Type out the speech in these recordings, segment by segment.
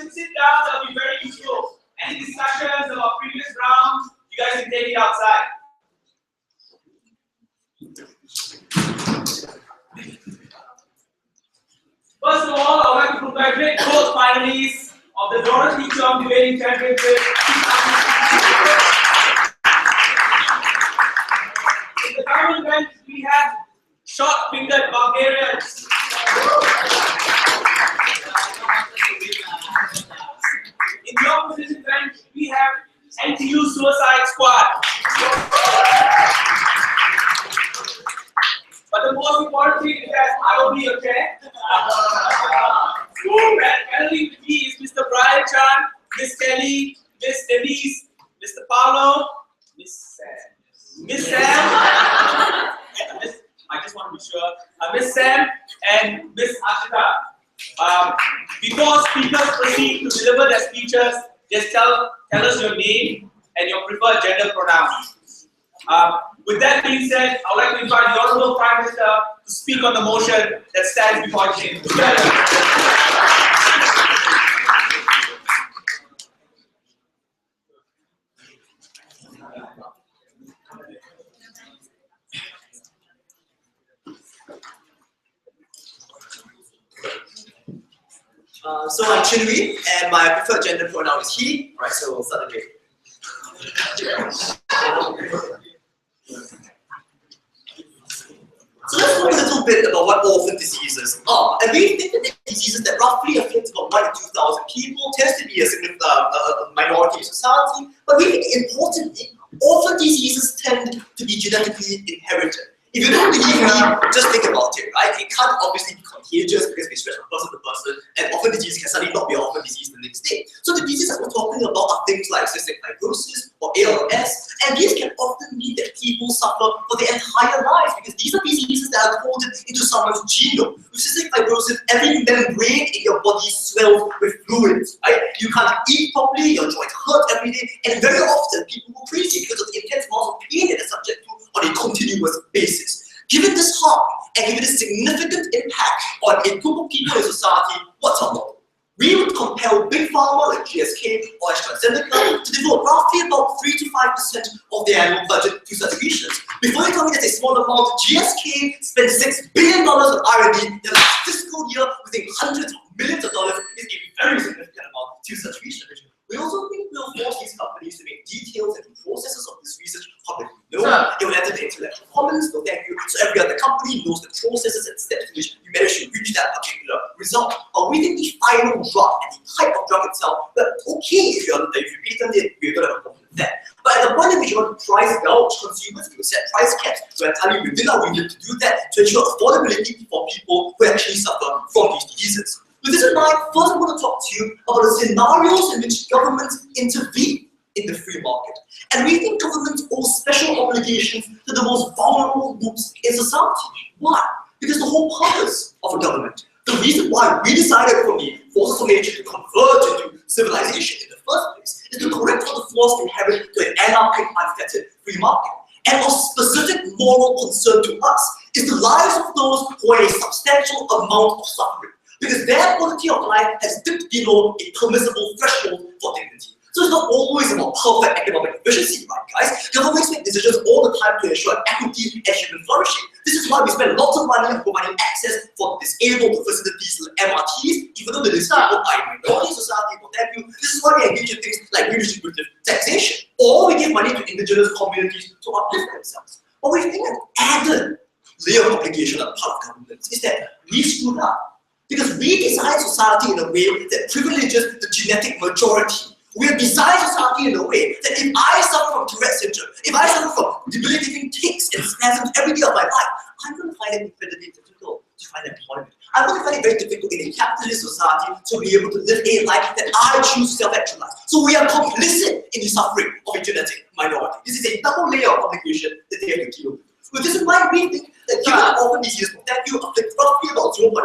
to sit down, that will be very useful. Any discussions about previous rounds, you guys can take it outside. First of all, I would like to congratulate both finalists of the Dorothy Cheung Debating Championship. In the current event, we have short-fingered Bulgarians. In the opposite event, we have NTU Suicide Squad. But the most important thing is that I will be your chair. Currently with me is Mr. Brian Chan, Miss Kelly, Miss Denise, Mr. Paolo, Miss Sam. I just want to be sure. Miss Sam and Miss Ashita. Before speakers proceed to deliver their speeches, just tell us your name and your preferred gender pronouns. With that being said, I would like to invite the Honorable Prime Minister to speak on the motion that stands before the Chamber. So I'm Cheung, and my preferred gender pronoun is he. Alright, so we'll start again. So let's talk a little bit about what orphan diseases are. And we think that they're diseases that roughly afflict about 1 in 2,000 people, tends to be a significant minority of society, but we think importantly, orphan diseases tend to be genetically inherited. If you don't believe me, just think about it, right? It can't obviously be contagious because it spreads from person to person, and orphan disease can suddenly not be orphan disease the next day. So the diseases we're talking about are things like cystic fibrosis or ALS, and these can often mean that people suffer for their entire lives because these are diseases that are coded into someone's genome. With cystic fibrosis, every membrane in your body swells with fluids, right? You can't eat properly, your joints hurt every day, and very often people go crazy because of the intense amounts of pain that they're subject to on a continuous basis. Given this harm and given this significant impact on a group of people in society, what's our model? We would compel big pharma like GSK or AstraZeneca to devote roughly about 3 to 5% of their annual budget to such research. Before you tell me that's a small amount, GSK spent $6 billion on R&D in the last fiscal year, within hundreds of millions of dollars is a very significant amount to such research. We also think we'll force these companies to make details and processes of this research publicly known. It will enter the intellectual commons, no thank you, so every other company knows the processes and steps in which you manage to reach that particular result. Or we think the final drug and the type of drug itself, but okay, if you patent it, we're going to have a problem with that. But at the point in which you want to price gouge consumers, we will set price caps. So I tell you, within our remit to do that to ensure affordability for people who actually suffer from these diseases. With this in mind, first I'm going to talk to you about the scenarios in which governments intervene in the free market. And we think governments owe special obligations to the most vulnerable groups in society. Why? Because the whole purpose of a government, the reason why we decided for the forces of nature to converge into civilization in the first place, is to correct all the flaws inherent to an anarchic, unfettered free market. And of specific moral concern to us is the lives of those who are a substantial amount of suffering, because their quality of life has dipped below a permissible threshold for dignity. So it's not always about perfect economic efficiency, right, guys? Governments make decisions all the time to ensure equity and human flourishing. This is why we spend lots of money on providing access for disabled to facilities like MRTs, even though the disabled are a minority society, what have you. This is why we engage in things like redistributive taxation, or we give money to indigenous communities to uplift themselves. But we think an added layer of obligation on the part of governments is that we screwed up. Because we design society in a way that privileges the genetic majority. We have designed society in a way that if I suffer from Tourette syndrome, if I suffer from debilitating tics and spasms every day of my life, I'm going to find it incredibly difficult to find employment. I'm going to find it very difficult in a capitalist society to be able to live a life that I choose to self-actualize. So we are complicit in the suffering of a genetic minority. This is a double layer of obligation that they have to deal with. With this in mind, we think that given that orphan diseases that you afflict roughly about 0.1% or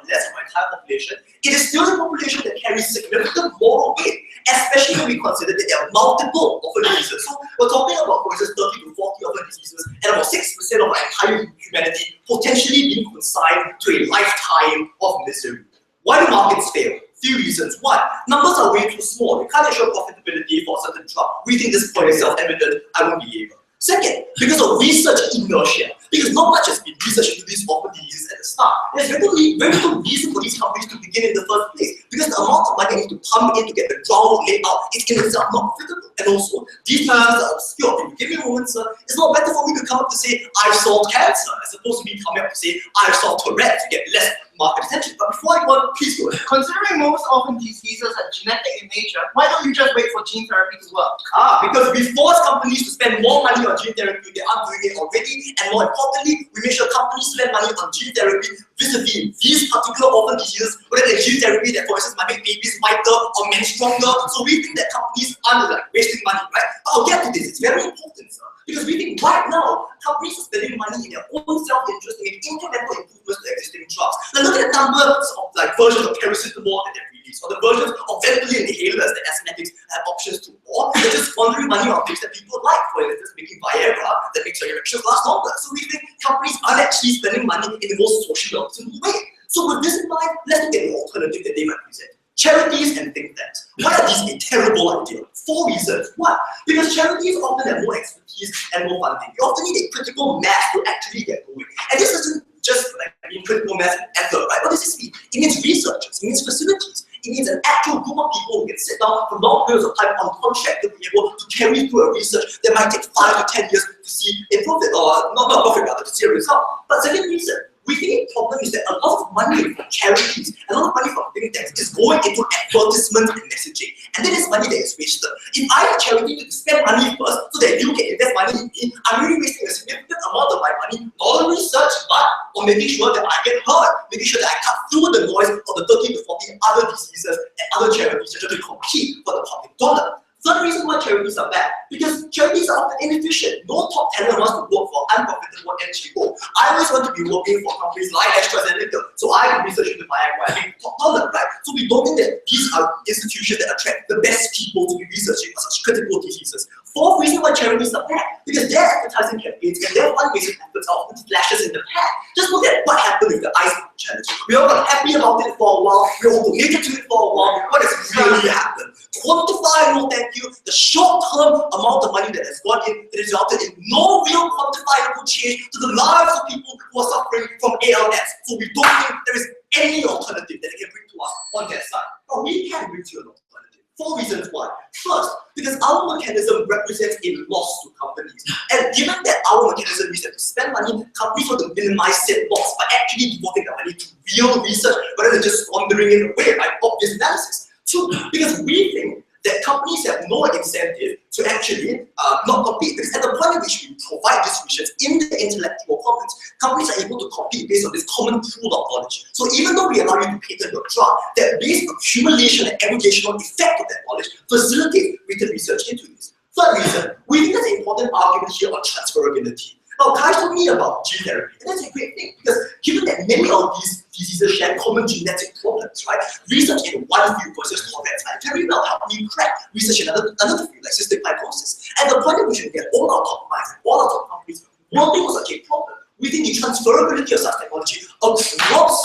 less of our entire population, it is still a population that carries significant moral weight, especially when we consider that there are multiple orphan diseases. So we're talking about, for instance, 30 to 40 orphan diseases, and about 6% of our entire humanity potentially being consigned to a lifetime of misery. Why do markets fail? Few reasons. One, numbers are way too small. You can't ensure profitability for a certain drug. We think this point is self-evident. I won't be able. Second, because of research inertia, because not much has been researched into these orphan diseases at the start. There's very little reason for these companies to begin in the first place, because the amount of money they need to pump in to get the groundwork laid out is in itself not profitable. And also, these diseases are obscure. If you give me a moment, sir, it's not better for me to come up to say, I've solved cancer, as opposed to me coming up to say, I've solved Tourette to get less market attention. But before I go on, please go ahead. Considering most orphan diseases are genetic in nature, why don't you just wait for gene therapy to work? Because we force companies to spend more money on gene therapy. They aren't doing it already, and more importantly, we make sure companies spend money on gene therapy vis-a-vis these particular orphan diseases, whether they're gene therapy that, for instance, might make babies whiter or men stronger. So we think that companies aren't like wasting money, right? But I'll get to this. It's very important, sir, because we think right now companies are spending money in their own self-interest to make incremental improvements to existing drugs. Now look at the numbers of like versions of paracetamol that they've released, or the versions of ventilator inhalers that asthmatics have options to, or they're just squandering money on things that people like, for instance, making Viagra that makes your erections last longer. So we think companies aren't actually spending money in the most socially optimal way. So with this in mind, let's look at the alternative that they might present. Charities and think tanks. Why are these a terrible idea? 4 reasons. One, because charities often have more expertise and more funding. You often need a critical mass to actually get going. And this isn't just like critical mass and effort, right? What does this mean? It means researchers, it means facilities, it means an actual group of people who can sit down for long periods of time on contract to be able to carry through a research that might take 5 to 10 years to see a profit, or not profit rather, to see a result. But second reason, we think the problem is that a lot of money from charities, a lot of money from think tanks is going into advertisement and messaging. And that is money that is wasted. If I have charity to spend money first so that you can invest money in me, I'm really wasting a significant amount of my money, not on research, but on making sure that I get heard, making sure that I cut through the noise of the 30 to 40 other diseases and other charities that try to compete for the public dollar. Third reason why charities are bad, because charities are often inefficient. No top talent wants to work for unprofitable NGO. I always want to be working for companies like AstraZeneca, so I can research into Viagra, I think top talent, right? So we don't think that these are institutions that attract the best people to be researching on such critical diseases. Fourth reason why charities are bad, because their advertising campaigns and their fundraising efforts are often flashes in the pan. Just look at what happened with the ice challenge. We all got happy about it for a while, we all committed to it for a while. What has really happened? Quantify, no thank you. The short-term amount of money that has gone in, it resulted in no real quantifiable change to the lives of people who are suffering from ALS. So we don't think there is any alternative that they can bring to us on their side. But we can bring to you an alternative. 4 reasons why. First, because our mechanism represents a loss to companies. And given that our mechanism means that to spend money, companies want to minimize said loss by actually devoting their money to real research rather than just squandering it away by obvious analysis. 2, because we think that companies have no incentive to actually not compete, because at the point at which we provide this research in the intellectual commons, companies are able to compete based on this common pool of knowledge. So even though we allow you to patent your drug, that base accumulation and aggregational effect of that knowledge facilitates written research into this. Third reason, we think there's an important argument here on transferability. Now, Kai told me about gene therapy, and that's a great thing, because given that many of these diseases share common genetic problems, right? Research in one field versus Tourette's might very well help me crack research in another field, like cystic fibrosis. And the point at which we get all our top minds and all our top companies working on such a problem, we think the transferability of such technology across,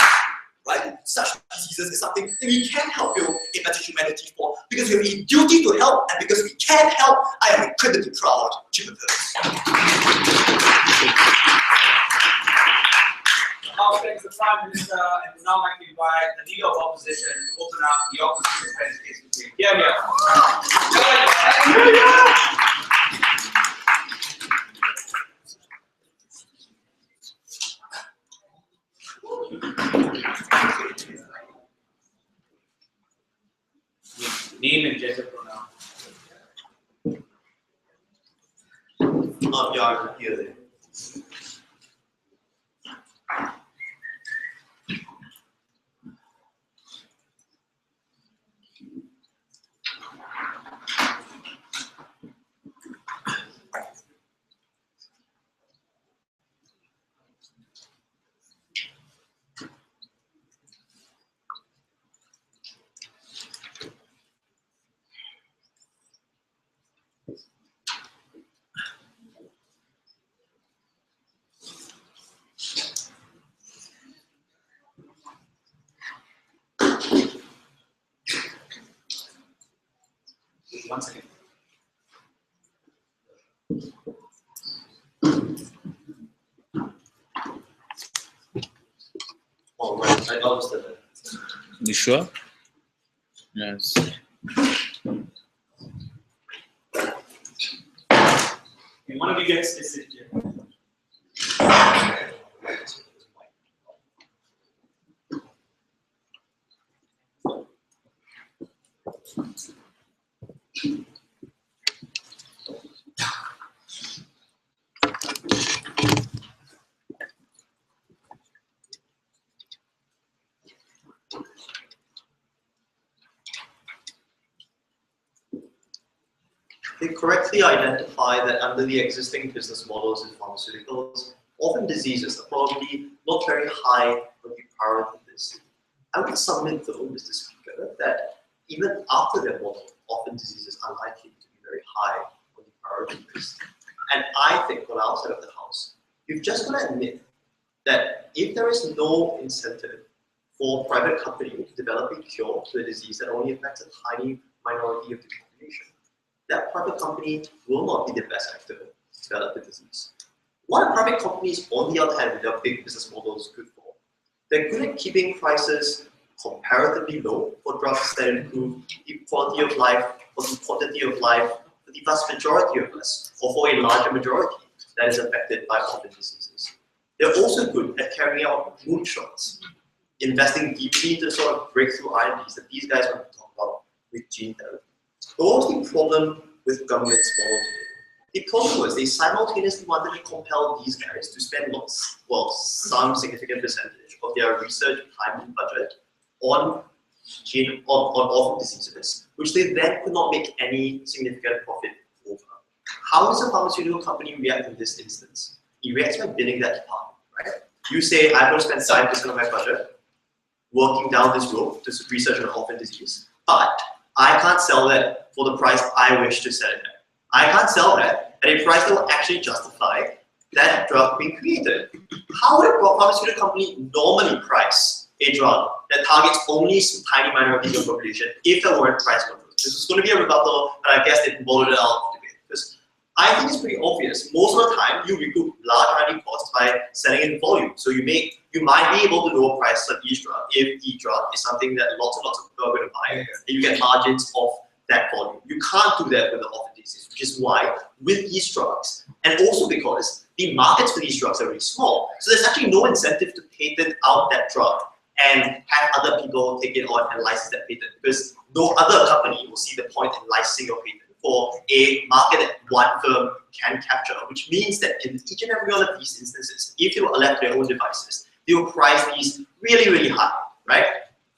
right, such diseases is something that we can help build a better humanity for, because we have a duty to help, and because we can help, I am incredibly proud to be Now, thanks the Prime Minister, and would now like to invite the Leader of Opposition to open up the opposition defense case with him. Here we are. Name and gender pronoun. Yeah, here. 1 second. Oh, right. I understood that. You sure? Yes. Okay, one of you guys is it here. They correctly identify that under the existing business models in pharmaceuticals, orphan diseases are probably not very high on the priority list. I would submit though, Mr. Speaker, that even after their model, orphan diseases are likely to be very high on the priority list. And I think on our side of the house, you've just got to admit that if there is no incentive for a private company to develop a cure to a disease that only affects a tiny minority of the population, that private company will not be the best actor to develop the disease. What are private companies, on the other hand, with their big business models good for? They're good at keeping prices comparatively low for drugs that improve the quality of life or the quantity of life for the vast majority of us, or for a larger majority that is affected by orphan diseases. They're also good at carrying out moonshots, investing deeply into the sort of breakthrough R&Ds that these guys want to talk about with gene therapy. But what was the problem with government's model today? The problem was they simultaneously wanted to compel these guys to spend some significant percentage of their research time and budget on orphan diseases, which they then could not make any significant profit over. How does a pharmaceutical company react in this instance? It reacts by bidding that department, right? You say, I'm going to spend 5% of my budget working down this road to research on orphan disease, but I can't sell that for the price I wish to sell it at. I can't sell that at a price that will actually justify that drug being created. How would a pharmaceutical company normally price a drug that targets only some tiny minority of the population if there weren't price controls? This is going to be a rebuttal, but I guess they boiled it out to debate. Because I think it's pretty obvious. Most of the time, you recoup large R&D costs by selling in volume. So you might be able to lower prices of each drug if each drug is something that lots and lots of people are going to buy, and you get margins of that volume. You can't do that with the orphan disease, which is why with these drugs, and also because the markets for these drugs are really small, so there's actually no incentive to patent out that drug and have other people take it on and license that patent, because no other company will see the point in licensing your patent for a market that one firm can capture, which means that in each and every one of these instances, if they will elect their own devices, they will price these really, really high, right?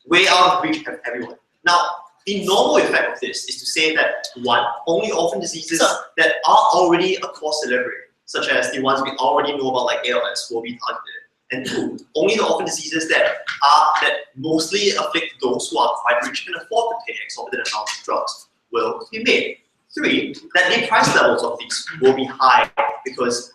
Way out of reach of everyone. Now, the normal effect of this is to say that one, only orphan diseases that are already across delivery, such as the ones we already know about like ALS, will be targeted. And two, only the orphan diseases that mostly afflict those who are quite rich and can afford to pay exorbitant amounts of drugs will be made. Three, that the price levels of these will be high because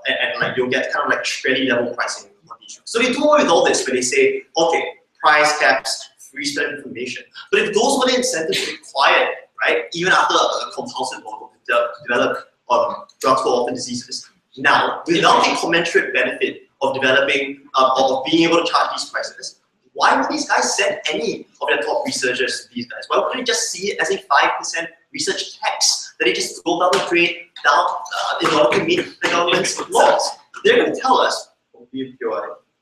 and like you'll get kind of like steady level pricing on these drugs. So they do away with all this, but they say, okay, price caps, free spread information. But if those were the incentives required, right, even after a compulsive model to develop drugs for orphan diseases, now without the commensurate benefit of developing of being able to charge these prices, why would these guys send any of their top researchers to these guys? Why wouldn't they just see it as a 5% research tax that they just throw down the drain in order to meet the government's laws? They're going to tell us, hopefully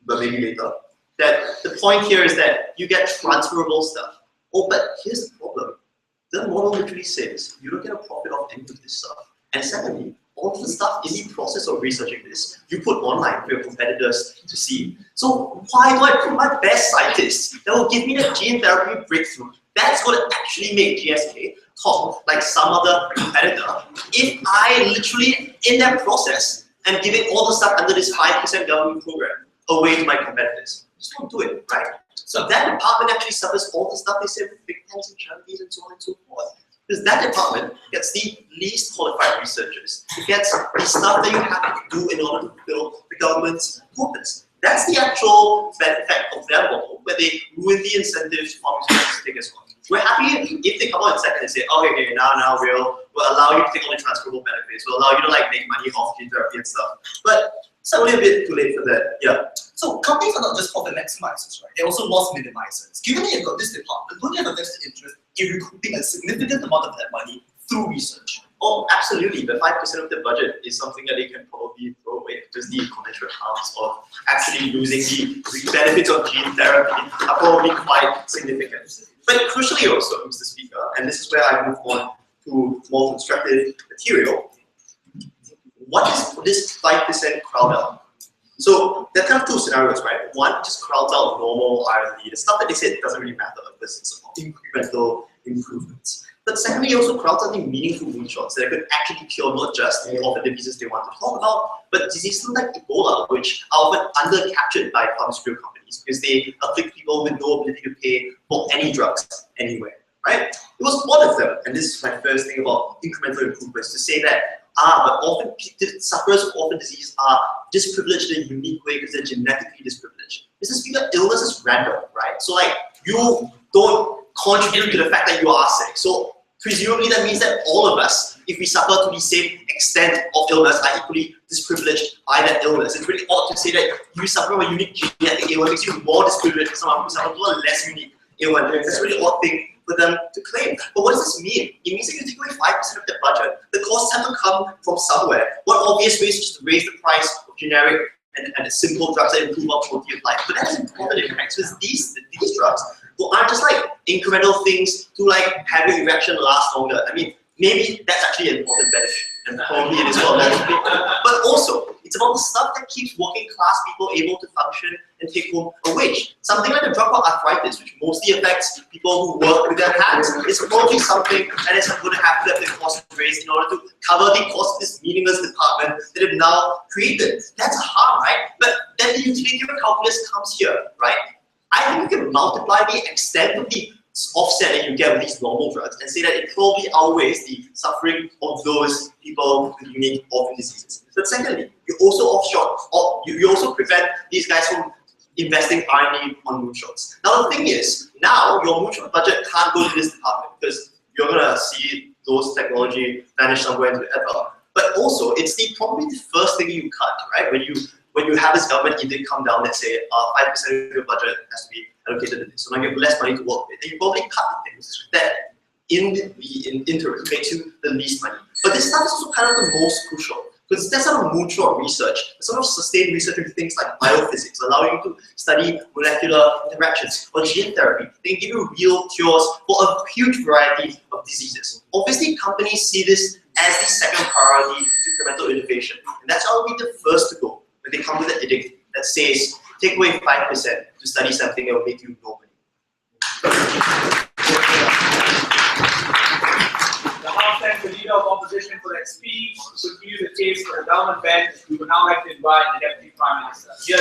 but maybe later, that the point here is that you get transferable stuff. Oh, but here's the problem. The model literally says you don't get a profit off any of this stuff. And secondly, all of the stuff in the process of researching this, you put online for your competitors to see. So why do I put my best scientists that will give me the gene therapy breakthrough? That's going to actually make GSK top like some other competitor if I literally, in that process, am giving all the stuff under this 5% government program away to my competitors. Just don't do it, right? So that department actually suffers all the stuff they say with big tanks and charities and so on and so forth. Because that department gets the least qualified researchers. It gets the stuff that you have to do in order to fulfill the government's purpose. That's the actual effect of their model, where they ruin the incentives for pharmaceuticals to take us on. we're happy if they come out in second and say, okay, now we'll allow you to take all the transferable benefits, we'll allow you to like make money off gene therapy and stuff. But it's only a bit too late for that. Yeah. So companies are not just profit maximizers, right? They're also loss minimizers. Given that you've got this department, don't you have a vested interest in recouping a significant amount of that money through research? Oh, absolutely. The 5% of the budget is something that they can probably throw away. Just the commensurate harms of actually losing the benefits of gene therapy are probably quite significant. But crucially also, Mr. Speaker, and this is where I move on to more constructive material, what is this 5% crowd out? So there are kind of two scenarios, right? One just crowds out normal R&D, the stuff that they said doesn't really matter because it's about incremental improvements. But secondly, also crowds out the meaningful moonshots that could actually cure not just all the diseases they want to talk about, but diseases like Ebola, which are often under-captured by pharmaceutical companies because they afflict people with no ability to pay for any drugs anywhere, right? It was one of them, and this is my first thing about incremental improvements, to say that but often sufferers of orphan disease are disprivileged in a unique way because they're genetically disprivileged. Mr. Speaker, illness is random, right? So like, you don't contribute to the fact that you are sick. So presumably that means that all of us, if we suffer to the same extent of illness, are equally disprivileged by that illness. It's really odd to say that you suffer from a unique genetic ailment makes you more disprivileged than someone who suffers from a less unique ailment. That's a really odd thing for them to claim. But what does this mean? It means that you take away 5% of the budget. The costs have to come from somewhere. One obvious way is just to raise the price of generic and simple drugs that improve our quality of life. But that has important impacts because these drugs aren't just like incremental things to like have your erection last longer. I mean, maybe that's actually an important benefit, and probably it is for a lot of people. But also, it's about the stuff that keeps working class people able to function and take home a wage. Something like a drug called arthritis, which mostly affects people who work with their hands, is probably something that is going to have to have the cost raised in order to cover the cost of this meaningless department that they've now created. That's a harm, right? But then the utilitarian calculus comes here, right? I think you can multiply the extent of the offset that you get with these normal drugs and say that it probably outweighs the suffering of those people with unique orphan diseases. But secondly, you also offshore, or you also prevent these guys from investing R&D on moonshots. Now the thing is, now your moonshot budget can't go to this department because you're gonna see those technology vanish somewhere into the ether. But also, it's probably the first thing you cut, right? When you have this government edict come down that say 5% of your budget has to be allocated to this, so now you have less money to work with, and you probably cut the things that in the interim makes you the least money. But this stuff is also kind of the most crucial, because that's sort of moonshot research, sort of sustained research into things like biophysics, allowing you to study molecular interactions, or gene therapy. They can give you real cures for a huge variety of diseases. Obviously, companies see this as the second priority to incremental innovation, and that's how we'll be the first to go when they come with an edict that says, take away 5% to study something that will make you no money. The House thanks the Leader of Opposition for that speech. To continue the case for the government bench, we would now like to invite the Deputy Prime Minister. Here.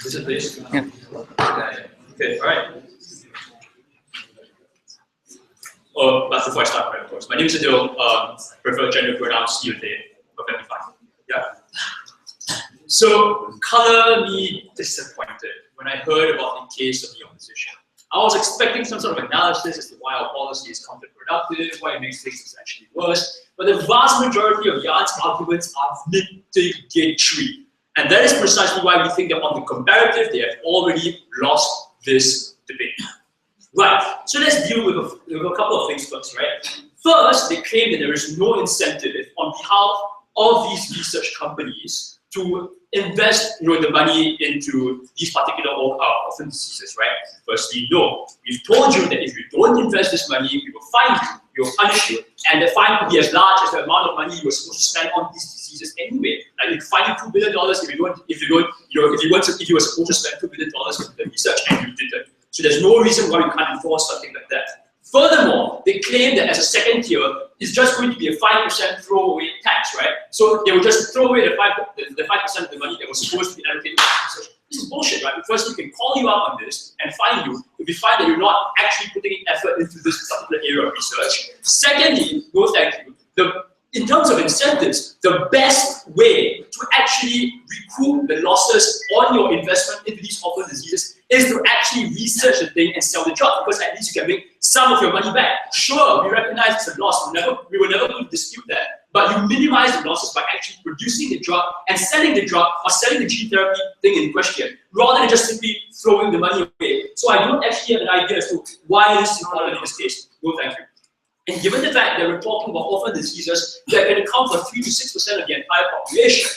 Is it this? Yeah. Okay, all right. That's before I start, right, of course. My name is Adil, prefer gender pronouns, you, they, perfectly fine. Yeah. So, color me disappointed when I heard about the case of the opposition. I was expecting some sort of analysis as to why our policy is counterproductive, why it makes things essentially worse, but the vast majority of Yard's arguments are mitigatory. And that is precisely why we think that on the comparative, they have already lost this debate. Right, so let's deal with a couple of things first, right? First, they claim that there is no incentive on behalf of these research companies to invest the money into these particular orphan diseases, right? Firstly, no. We've told you that if you don't invest this money, we will fine you, we will punish you, and the fine could be as large as the amount of money you were supposed to spend on these diseases anyway. Like you fine you $2 billion if you were supposed to spend $2 billion on the research and you didn't. So there's no reason why you can't enforce something like that. Furthermore, they claim that as a second tier, it's just going to be a 5% throwaway tax, right? So they will just throw away the 5% of the money that was supposed to be allocated to research. This is is bullshit, right? First, we can call you out on this and fine you if we find that you're not actually putting in effort into this particular area of research. Secondly, no thank you. In terms of incentives, the best way to actually recoup the losses on your investment into these orphan diseases is to actually research the thing and sell the drug, because at least you can make some of your money back. Sure, we recognize it's a loss. We were never going to dispute that. But you minimize the losses by actually producing the drug and selling the drug or selling the gene therapy thing in question, rather than just simply throwing the money away. So I don't actually have an idea as to why this is important in this case. No, thank you. And given the fact that we're talking about orphan diseases that can account for 3 to 6% of the entire population,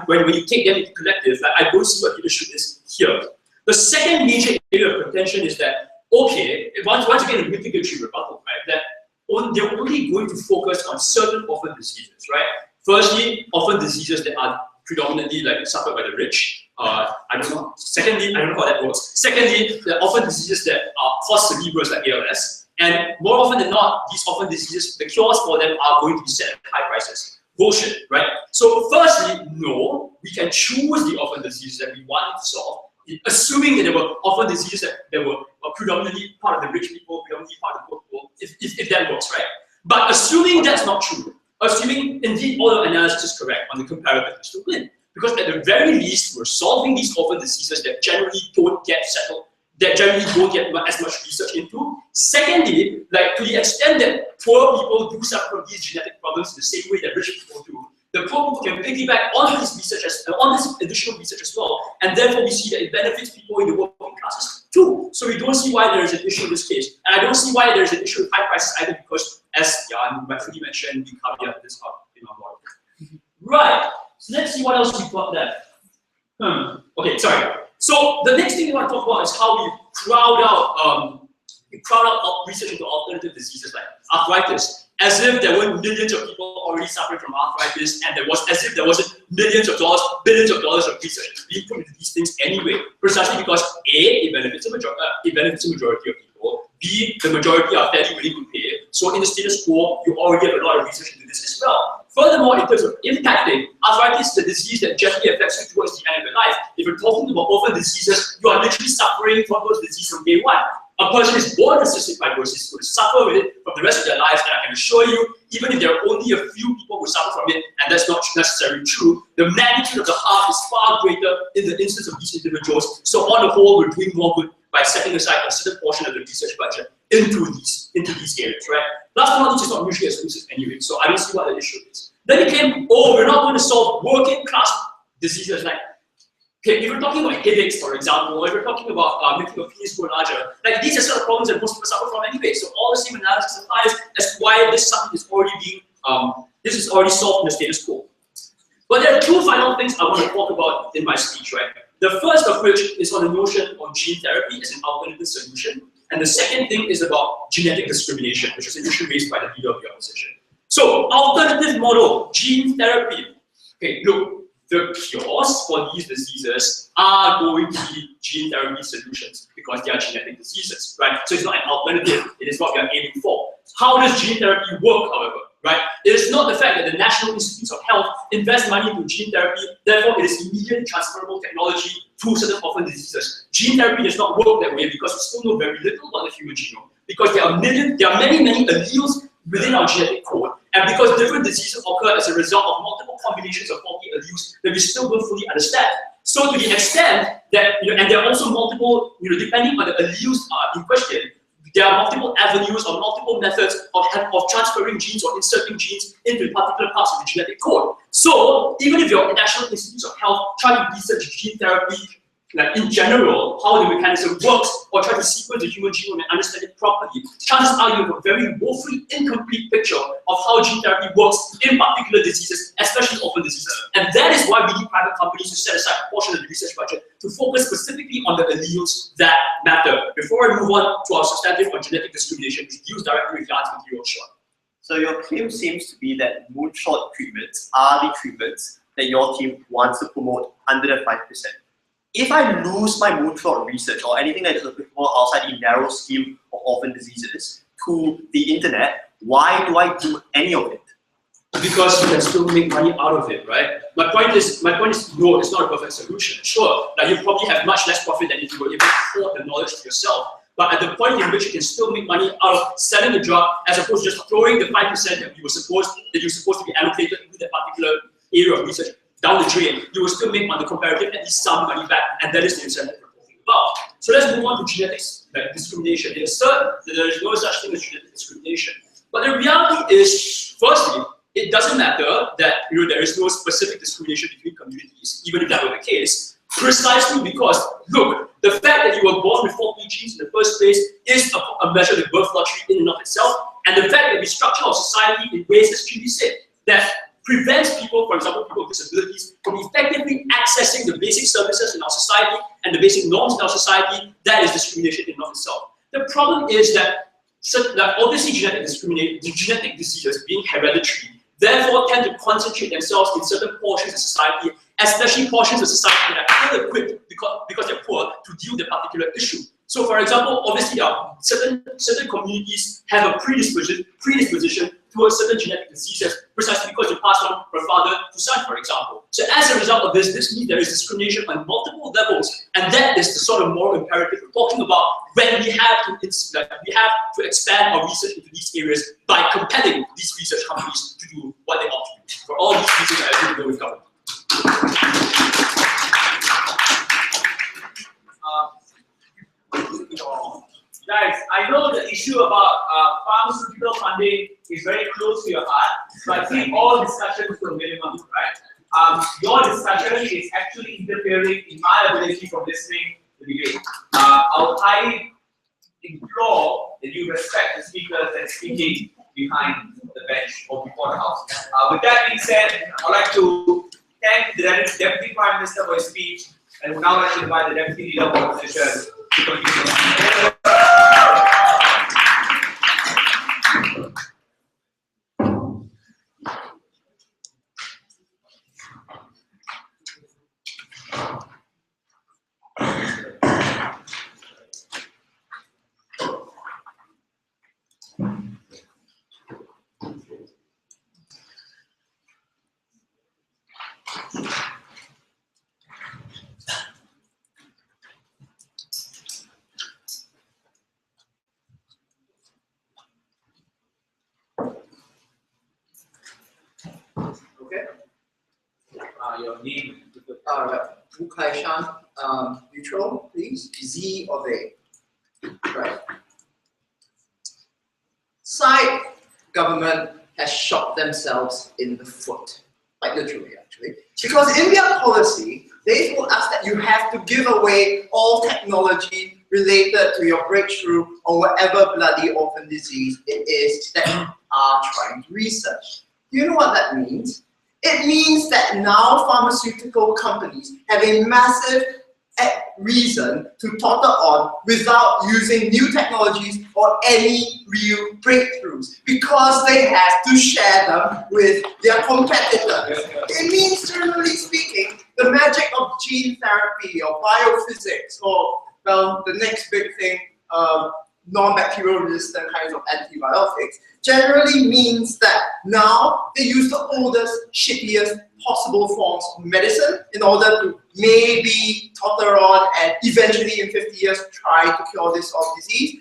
when you take them into collective, I don't see what the issue is here. The second major area of contention is that, okay, once again, a mitigatory rebuttal, right? That they're only going to focus on certain orphan diseases, right? Firstly, orphan diseases that are predominantly suffered by the rich. I don't know. Secondly, I don't know how that works. Secondly, the orphan diseases that are cause cerebrals like ALS. And more often than not, these orphan diseases, the cures for them are going to be set at high prices. Bullshit, right? So firstly, no, we can choose the orphan diseases that we want to solve, assuming that there were orphan diseases that were predominantly part of the rich people, predominantly part of the poor people, if that works, right? But assuming that's not true, assuming indeed all the analysis is correct on the comparative, we still win. Because at the very least, we're solving these orphan diseases that generally don't get settled, that generally don't get as much research into. Secondly, to the extent that poor people do suffer from these genetic problems in the same way that rich people do, the poor people can piggyback on this research, on this additional research as well, and therefore we see that it benefits people in the working classes too. So we don't see why there is an issue in this case, and I don't see why there is an issue with high prices either, because as Jan rightfully mentioned, we caveat this up in our model. Right. So let's see what else we've got there. Okay, sorry. So the next thing we want to talk about is how we crowd out research into alternative diseases like arthritis, as if there weren't millions of people already suffering from arthritis, and as if there wasn't millions of dollars, billions of dollars of research being put into these things anyway, precisely because A, it benefits a majority of people, B, the majority are fairly willing to pay. So in the status quo, you already have a lot of research into this as well. Furthermore, in terms of impacting, arthritis is a disease that generally affects you towards the end of your life. If you're talking about orphan diseases, you are literally suffering from those diseases from day one. A person is born with cystic fibrosis who will suffer with it from the rest of their lives, and I can assure you, even if there are only a few people who suffer from it, and that's not necessarily true, the magnitude of the harm is far greater in the instance of these individuals. So on the whole, we're doing more good by setting aside a certain portion of the research budget into these areas, right? Last but not least, it's not mutually exclusive anyway, so I don't see what the issue is. Then it came, oh, we're not going to solve working class diseases like, okay, if we're talking about headaches, for example, or if we're talking about making your penis grow larger, these are sort of problems that most people suffer from anyway. So all the same analysis applies as to why this something is already being, this is already solved in the status quo. But there are two final things I want to talk about in my speech, right? The first of which is on the notion of gene therapy as an alternative solution, and the second thing is about genetic discrimination, which is an issue raised by the leader of the opposition. So, alternative model, gene therapy. Okay, look. The cures for these diseases are going to be gene therapy solutions because they are genetic diseases, right? So it's not an alternative, it is what we are aiming for. How does gene therapy work, however, right? It is not the fact that the National Institutes of Health invest money into gene therapy, therefore it is immediately transferable technology to certain orphan diseases. Gene therapy does not work that way because we still know very little about the human genome, because there are many alleles within our genetic code, and because different diseases occur as a result of multiple combinations of faulty alleles that we still don't fully understand. So to the extent that, and there are also multiple, depending on the alleles in question, there are multiple avenues or multiple methods of transferring genes or inserting genes into particular parts of the genetic code. So even if your National Institutes of Health try to research gene therapy, in general, how the mechanism works, or try to sequence the human genome and understand it properly, chances are you have a very woefully incomplete picture of how gene therapy works in particular diseases, especially orphan diseases. And that is why we need private companies to set aside a portion of the research budget to focus specifically on the alleles that matter. Before I move on to our substantive on genetic discrimination, which deals directly with Jan's material short. So your claim seems to be that moonshot treatments are the treatments that your team wants to promote under the 5%. If I lose my moonshot research or anything that is applicable outside the narrow scheme of orphan diseases to the internet, why do I do any of it? because you can still make money out of it, right? My point is, no, it's not a perfect solution. Sure, like you probably have much less profit than if you were able to hoard the knowledge to yourself. But at the point in which you can still make money out of selling the drug, as opposed to just throwing the 5% that you're supposed to be allocated to that particular area of research down the drain, you will still make money comparative, at least some money back, and that is the incentive we're talking about. So let's move on to genetics, like discrimination. They assert that there is no such thing as genetic discrimination. But the reality is, firstly, it doesn't matter that there is no specific discrimination between communities, even if that were the case, precisely because, look, the fact that you were born with faulty genes in the first place is a measure of birth lottery in and of itself, and the fact that we structure our society in ways, as Cheung said, that prevents people, for example, people with disabilities, from effectively accessing the basic services in our society and the basic norms in our society, that is discrimination in and of itself. The problem is that obviously genetic diseases being hereditary, therefore tend to concentrate themselves in certain portions of society, especially portions of society that are ill-equipped because they're poor to deal with a particular issue. So for example, obviously certain communities have a predisposition towards certain genetic diseases precisely because they pass on from father to son, for example. So as a result of this means there is discrimination on multiple levels, and that is the sort of moral imperative we're talking about when we have to expand our research into these areas by compelling these research companies to do what they ought to do. For all these reasons, I agree with the government. Guys, I know the issue about pharmaceutical funding is very close to your heart, so I think all discussions to a minimum, right? Your discussion is actually interfering in my ability from listening to the debate. I would highly implore that you respect the speakers that are speaking behind the bench or before the house. With that being said, I'd like to thank the Deputy Prime Minister for his speech, and would now like to invite the Deputy Leader of the Opposition to continue. Your name. Wu Kai-shan, neutral, please. Z or they. Right. Side government has shot themselves in the foot. Quite literally, actually. Because in their policy, they told us that you have to give away all technology related to your breakthrough or whatever bloody orphan disease it is that you are trying to research. Do you know what that means? It means that now pharmaceutical companies have a massive reason to totter on without using new technologies or any real breakthroughs because they have to share them with their competitors. It means, generally speaking, the magic of gene therapy or biophysics or, well, the next big thing, non-bacterial resistant kinds of antibiotics, generally means that now they use the oldest, shittiest possible forms of medicine in order to maybe totter on and eventually in 50 years try to cure this sort of disease.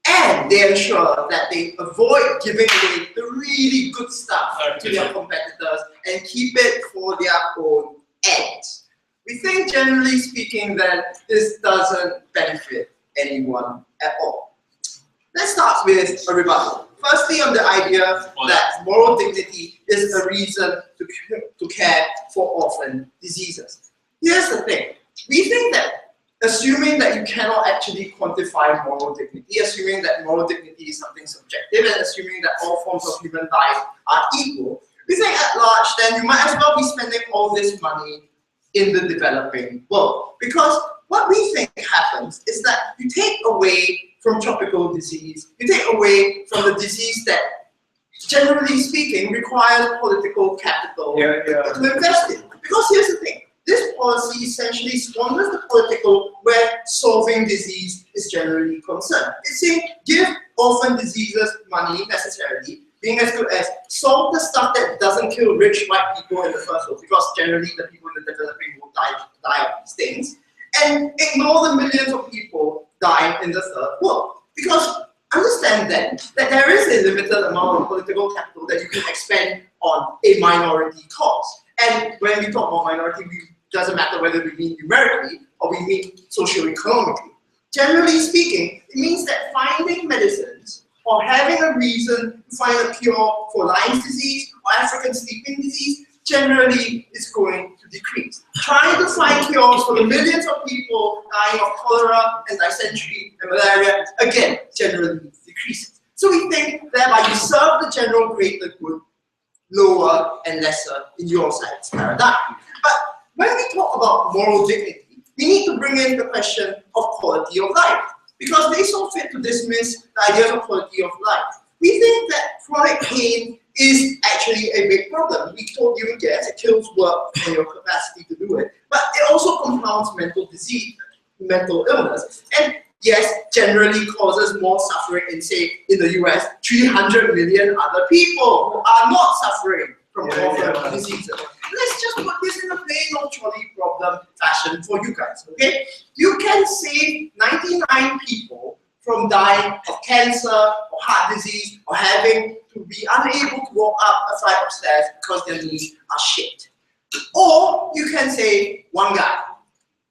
And they ensure that they avoid giving away the really good stuff to their competitors and keep it for their own ends. We think, generally speaking, that this doesn't benefit anyone at all. Let's start with a rebuttal. Firstly, on the idea that moral dignity is a reason to care for orphan diseases. Here's the thing. We think that assuming that you cannot actually quantify moral dignity, assuming that moral dignity is something subjective, and assuming that all forms of human life are equal, we think at large then you might as well be spending all this money in the developing world. Because what we think happens is that you take away from tropical disease, you take away from the disease that, generally speaking, requires political capital to invest in. Because here's the thing, this policy essentially squanders the political where solving disease is generally concerned. It's saying give orphan diseases money necessarily, being as good as solve the stuff that doesn't kill rich white people in the first place, because generally the people in the developing world die of these things, and ignore the millions of people dying in the third world. Because understand then that there is a limited amount of political capital that you can expend on a minority cause. And when we talk about minority, it doesn't matter whether we mean numerically or we mean socio-economically. Generally speaking, it means that finding medicines or having a reason to find a cure for Lyme's disease or African sleeping disease generally is going to decrease. Trying to find cures for the millions of people dying of cholera and dysentery and malaria, again, generally decreases. So we think thereby you serve the general greater good lower and lesser in your side's paradigm. But when we talk about moral dignity, we need to bring in the question of quality of life, because they so fit to dismiss the ideas of quality of life. We think that chronic pain is actually a big problem. We told you, yes, it kills work and your capacity to do it, but it also compounds mental disease, mental illness, and yes, generally causes more suffering in, say, in the US, 300 million other people who are not suffering from orphan diseases. Let's just put this in a plain old trolley problem fashion for you guys, okay? You can save 99 people from dying of cancer or heart disease or having to be unable to walk up a flight of stairs because their knees are shit. Or you can save one guy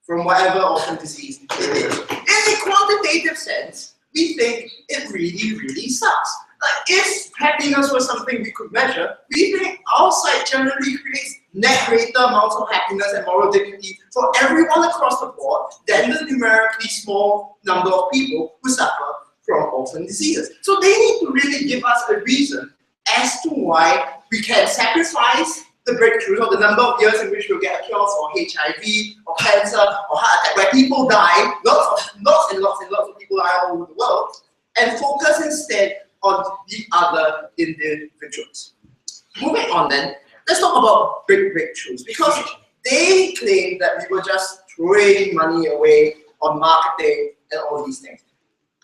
from whatever orphan disease it is. In a quantitative sense, we think it really, really sucks. Like, if happiness was something we could measure, we think our side generally creates net greater amounts of happiness and moral dignity for everyone across the board than the numerically small number of people who suffer from orphan diseases. So they need to really give us a reason as to why we can sacrifice the breakthroughs or the number of years in which we'll get a cure for HIV or cancer or heart attack, where people die, lots and lots of people die all over the world, and focus instead on the other individuals. Moving on then, let's talk about big breakthroughs, because they claim that we were just throwing money away on marketing and all these things.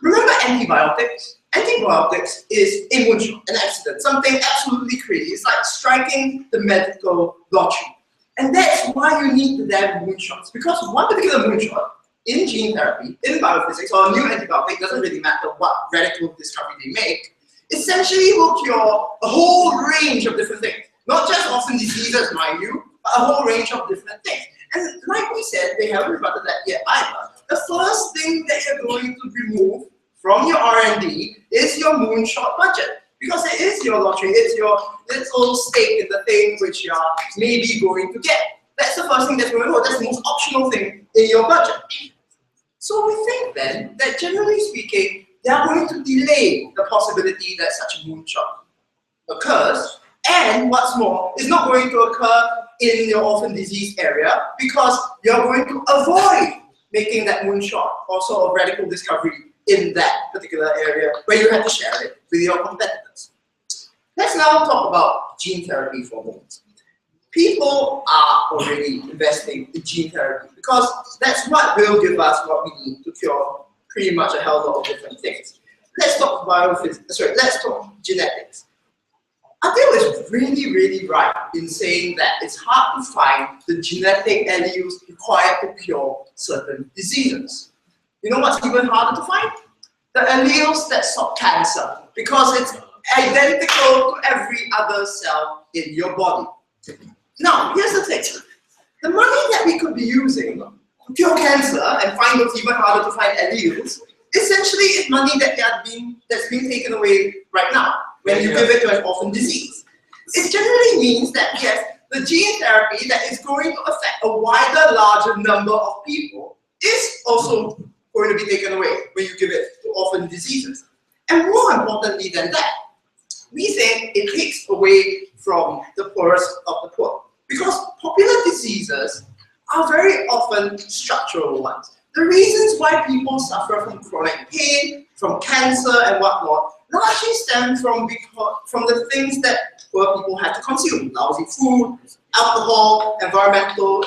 Remember antibiotics? Antibiotics is a moonshot, an accident, something absolutely crazy. It's like striking the medical lottery. And that's why you need the damn moonshots, because one particular moonshot in gene therapy, in biophysics, or a new antibiotic, doesn't really matter what radical discovery they make, essentially will cure a whole range of different things. Not just orphan diseases, mind you, but a whole range of different things. And like we said, they haven't rebutted that yet either. The first thing that you're going to remove from your R&D is your moonshot budget. Because it is your lottery, it's your little stake in the thing which you're maybe going to get. That's the first thing that's going to go. That's the most optional thing in your budget. So we think then that generally speaking, they are going to delay the possibility that such a moonshot occurs, and what's more, it's not going to occur in your orphan disease area because you're going to avoid making that moonshot or sort of radical discovery in that particular area where you have to share it with your competitors. Let's now talk about gene therapy for a moment. People are already investing in gene therapy because that's what will give us what we need to cure pretty much a hell of a lot of different things. Let's talk let's talk genetics. Adil is really, really right in saying that it's hard to find the genetic alleles required to cure certain diseases. You know what's even harder to find? The alleles that stop cancer, because it's identical to every other cell in your body. Now, here's the thing. The money that we could be using to cure cancer and find what's even harder to find alleles, essentially is money that's being taken away right now when you give it to an orphan disease. It generally means that, yes, the gene therapy that is going to affect a wider, larger number of people is also going to be taken away when you give it to orphan diseases. And more importantly than that, we think it takes away from the poorest of the poor. Because popular diseases are very often structural ones. The reasons why people suffer from chronic pain, from cancer and whatnot, largely stem from the things that poor people have to consume: lousy food, alcohol, environmental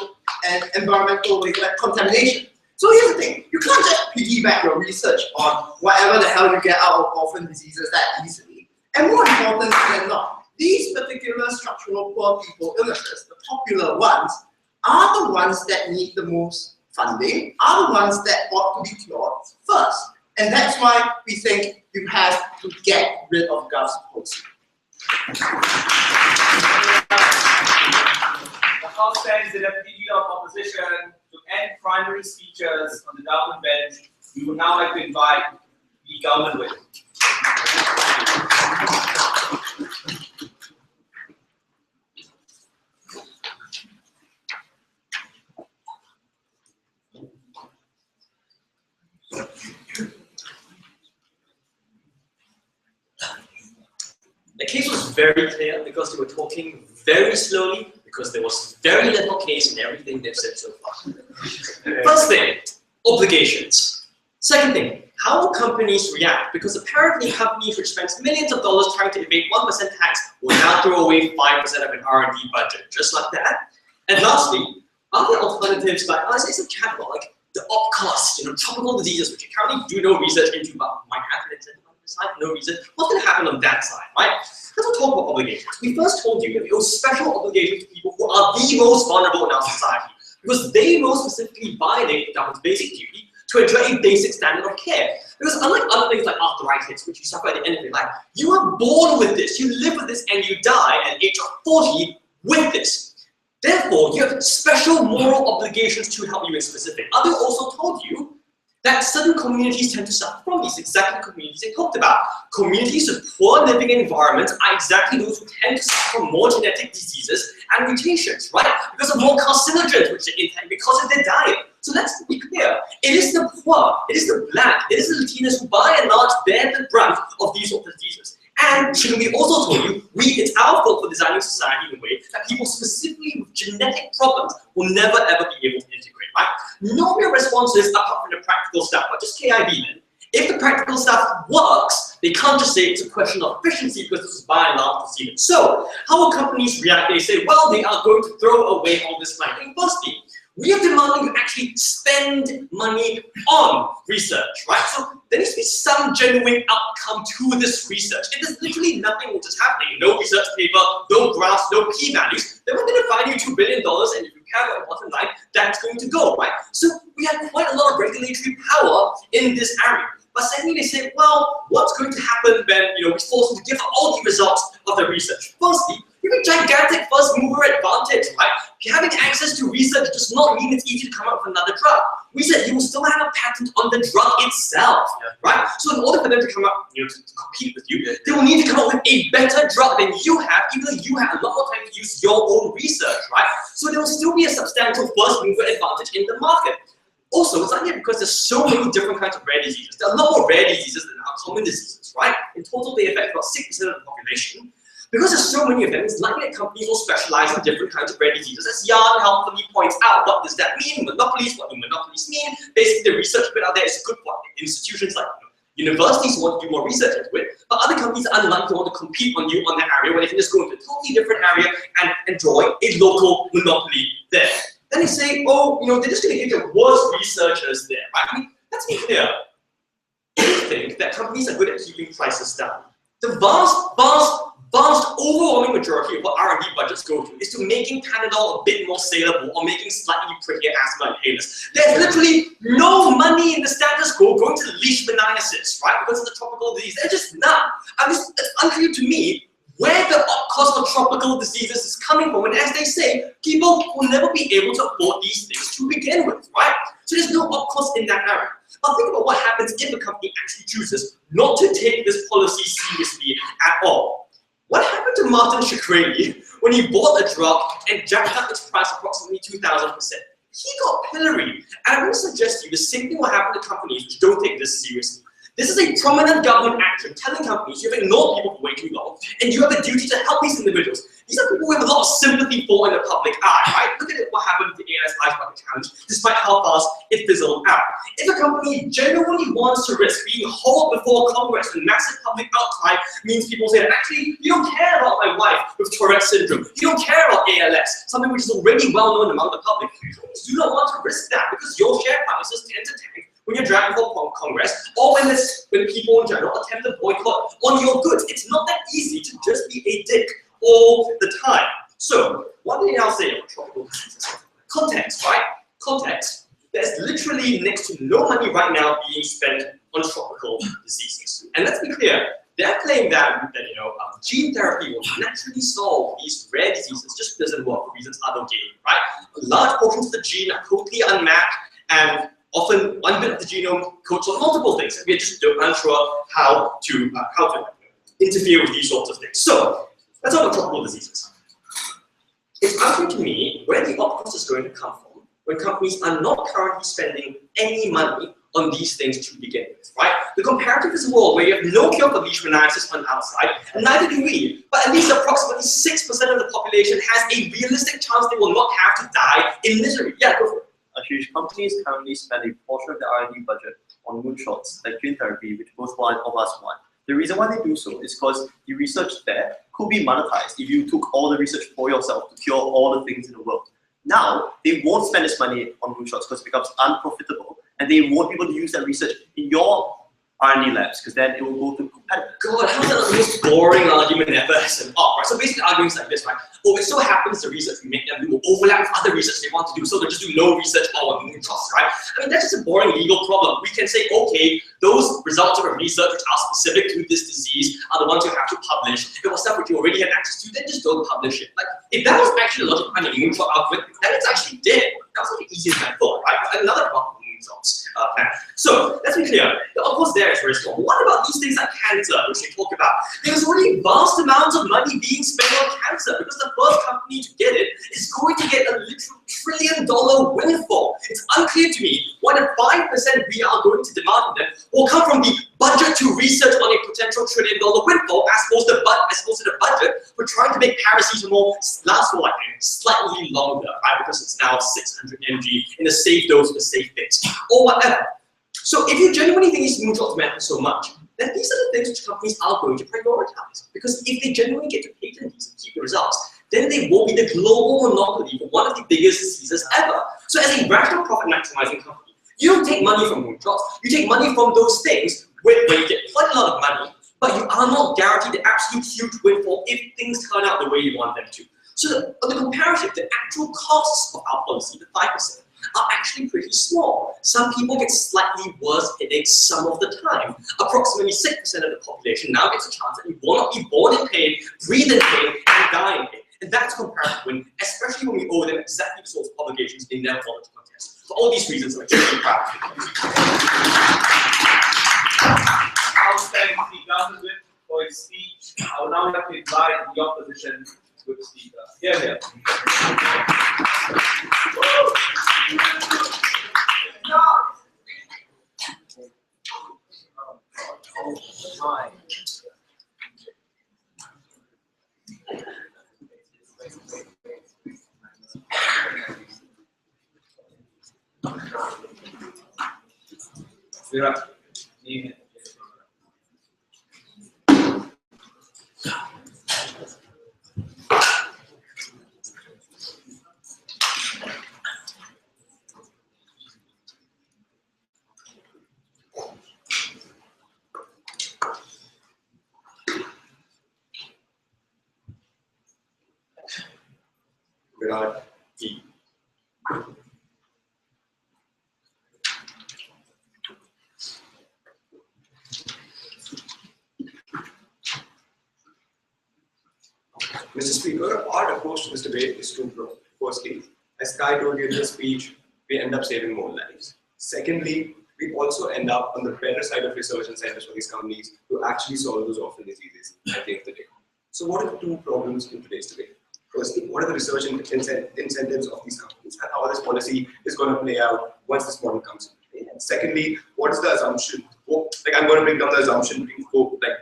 contamination. So here's the thing, you can't just piggyback your research on whatever the hell you get out of orphan diseases that easily. And more important than not, these particular structural poor people illnesses, the popular ones, are the ones that need the most funding, are the ones that ought to be cured first. And that's why we think you have to get rid of Gov's policy. The House stands the Deputy Leader of Opposition to end primary speeches on the government bench. We would now like to invite the government witness. The case was very clear because they were talking very slowly, because there was very little case in everything they've said so far. First thing, obligations. Second thing, how will companies react? Because apparently companies which spend millions of dollars trying to evade 1% tax will now throw away 5% of an R&D budget, just like that. And lastly, are there alternatives like, I say some chat about like the OPCOS, tropical diseases, which you currently do no research into, but might happen in side, no reason. What's going to happen on that side, right? Let's talk about obligations. We first told you that it was special obligations to people who are the most vulnerable in our society, because they most specifically violate the government's basic duty to address a basic standard of care. Because unlike other things like arthritis, which you suffer at the end of your life, you are born with this, you live with this, and you die at the age of 40 with this. Therefore, you have special moral obligations to help you in specific. Others also told you that certain communities tend to suffer from these exactly communities they talked about. Communities with poor living environments are exactly those who tend to suffer from more genetic diseases and mutations, right? Because of more carcinogens which they intake because of their diet. So let's be clear, it is the poor, it is the black, it is the Latinos who by and large bear the brunt of these sorts of diseases. And shouldn't we also told you, it's our fault for designing society in a way that people specifically with genetic problems will never ever be able to integrate, right? No real responses apart from the practical stuff, but just KIV then. If the practical stuff works, they can't just say it's a question of efficiency because this is by and large perceived. So, how will companies react? They say, well, they are going to throw away all this money. Firstly, we are demanding you actually spend money on research, right? So there needs to be some genuine outcome to this research. If there's literally nothing which is happening, no research paper, no graphs, no p-values, then we're going to fine you $2 billion, and if you care about the bottom line, that's going to go, right? So we have quite a lot of regulatory power in this area. But secondly, they say, well, what's going to happen when we force them to give all the results of the research? Firstly, you have a gigantic first mover advantage, right? Having access to research does not mean it's easy to come up with another drug. We said you will still have a patent on the drug itself, right? So in order for them to come up, to compete with you, they will need to come up with a better drug than you have, even though you have a lot more time to use your own research, right? So there will still be a substantial first mover advantage in the market. Also, it's not yet because there's so many different kinds of rare diseases. There are a lot more rare diseases than our common diseases, right? In total, they affect about 6% of the population. Because there's so many of them, it's likely that companies will specialize in different kinds of rare diseases. As Jan helpfully points out, what does that mean? Monopolies, what do monopolies mean? Basically, the research bit out there is a good one. Institutions like universities want to do more research into it, but other companies are unlikely to want to compete on you on that area where they can just go into a totally different area and enjoy a local monopoly there. Then they say, oh, they're just going to get the worst researchers there, right? I mean, let's be clear. They think that companies are good at keeping prices down. The vast overwhelming majority of what R&D budgets go to is to making Panadol a bit more saleable or making slightly prettier asthma inhalers. There's literally no money in the status quo going to leishmaniasis, right? Because of the tropical disease. There's just none. And it's unclear to me where the cost of tropical diseases is coming from. And as they say, people will never be able to afford these things to begin with, right? So there's no cost in that area. But think about what happens if a company actually chooses not to take this policy seriously at all. What happened to Martin Shkreli when he bought a drug and jacked up its price approximately 2,000%? He got pilloried. And I want to suggest to you the same thing will happen to companies which don't take this seriously. This is a prominent government action telling companies you have ignored people for way too long and you have a duty to help these individuals. These are people we have a lot of sympathy for in the public eye, right? Look at what happened with the ALS Ice Bucket Challenge, despite how fast it fizzled out. If a company genuinely wants to risk being hauled before Congress and massive public outcry means people say, actually, you don't care about my wife with Tourette syndrome, you don't care about ALS, something which is already well known among the public, companies do not want to risk that because your share prices tend to tank when you're dragged before Congress, or when people in general attempt to boycott on your goods. It's not that easy to just be a dick all the time. So, what do you now say about tropical diseases? Context, right? Context. There's literally next to no money right now being spent on tropical diseases. And let's be clear, they're claiming that gene therapy will naturally solve these rare diseases. Just doesn't work for reasons others gave, right? Large portions of the gene are totally unmapped, and often one bit of the genome codes on multiple things, and we're just unsure how to interfere with these sorts of things. So let's talk about tropical diseases. It's unclear to me where the cost is going to come from when companies are not currently spending any money on these things to begin with, right? The comparative is a world where you have no cure for leishmaniasis on the outside, and neither do we, but at least approximately 6% of the population has a realistic chance they will not have to die in misery. Yeah, go for it. Huge companies currently spend a portion of their R&D budget on moonshots like gene therapy, which both one of us want. The reason why they do so is because the research there could be monetized if you took all the research for yourself to cure all the things in the world. Now, they won't spend this money on moonshots because it becomes unprofitable, and they won't be able to use that research in your R&D labs, because then it will go to competitors. God, how's that the most boring argument ever? Right? So basically, arguments like this, right? Oh, it so happens the research we make them do will overlap with other research they want to do, so they'll just do no research on moonshots, right? I mean, that's just a boring legal problem. We can say, okay, those results of a research which are specific to this disease are the ones you have to publish. If it was stuff which you already had access to, then just don't publish it. Like, if that was actually a logic behind the moonshot argument, then it's actually dead. That was like the easiest I thought, right? Another problem. Plan. So let's be clear. Of course, there is risk. What about these things like cancer, which we talk about? There's already vast amounts of money being spent on cancer because the first company to get it is going to get a literal $1 trillion windfall. It's unclear to me why the 5% we are going to demand from them will come from the budget to research on a potential $1 trillion windfall, as opposed to the budget for trying to make paracetamol last for like slightly longer, right? Because it's now 600 mg in a safe dose, a safe fix, or whatever. So if you genuinely think these moonshots matter so much, then these are the things which companies are going to prioritize. Because if they genuinely get to patent these and keep the results, then they will be the global monopoly for one of the biggest diseases ever. So as a rational profit maximizing company, you don't take money from moonshots, you take money from those things where you get quite a lot of money, but you are not guaranteed the absolute huge windfall if things turn out the way you want them to. So on the comparative, the actual costs of our policy, the 5%, are actually pretty small. Some people get slightly worse headaches some of the time. Approximately 6% of the population now gets a chance that you will not be born in pain, breathe in pain, and die in pain. And that's comparative win, especially when we owe them exactly the sorts of obligations they never bothered to contest. For all these reasons, I'm extremely proud. Outstanding speaker for his speech. I would now like to invite the opposition with speaker. Yeah. Mr. Speaker, our approach to this debate is twofold. Firstly, as Kai told you in his speech, we end up saving more lives. Secondly, we also end up on the better side of research incentives for these companies to actually solve those orphan diseases at the end of the day. So what are the two problems in today's debate? Firstly, what are the research incentives of these companies and how this policy is going to play out once this model comes in play? And secondly, what is the assumption? Like I'm going to break down the assumption between